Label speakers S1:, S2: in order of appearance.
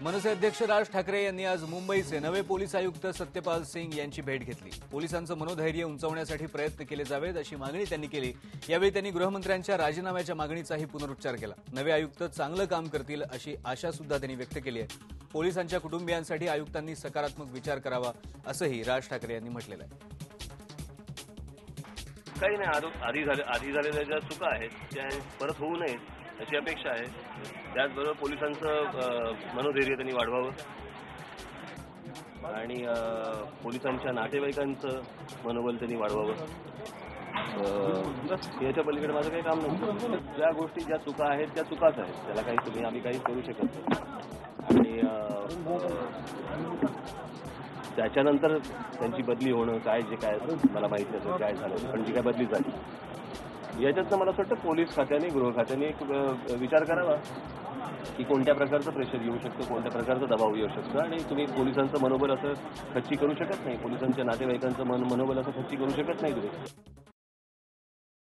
S1: मनसे अध्यक्ष राज ठाकरे यांनी आज मुंबईचे नवे पोलीस आयुक्त सत्यपाल सिंग यांची भेट घेतली। पोलिसांचं मनोधैर्य उंचावण्यासाठी प्रयत्न केले जावेत अशी मागणी त्यांनी केली। यावेळी त्यांनी गृहमंत्र्यांच्या राजीनाम्याच्या मागणीचाही पुनरुच्चार केला। नवे आयुक्त चांगलं काम करतील अशी आशा सुद्धा त्यांनी व्यक्त केली आहे। पोलिसांच्या कुटुंबियांसाठी आयुक्तांनी सकारात्मक विचार करावा असंही राज ठाकरे यांनी म्हटलेलं आहे।
S2: काही नाही, आधी झालेल्या ज्या चुका आहेत त्या परत होऊ नयेत अशी अपेक्षा आहे। त्याचबरोबर पोलिसांचं मनोधैर्य त्यांनी वाढवावं आणि पोलिसांच्या नातेवाईकांचं मनोबल त्यांनी वाढवावं। याच्या पलीकडे माझं काही काम नसतं। ज्या गोष्टी ज्या चुका आहेत त्या चुकाच आहेत, त्याला आम्ही काही करू शकत नाही। आणि त्याच्यानंतर त्यांची बदली होणं काय मला माहिती नसेल काय झालं, पण जी काय बदली झाली याच्यातनं मला असं वाटतं पोलीस खात्याने गृह खात्याने एक विचार करावा की कोणत्या प्रकारचं प्रेशर येऊ शकतं, कोणत्या प्रकारचा दबाव येऊ शकतं। आणि तुम्ही पोलिसांचं मनोबल असं खच्ची करू शकत नाही, पोलिसांच्या नातेवाईकांचं मनोबल असं खच्ची करू शकत नाही तुम्ही।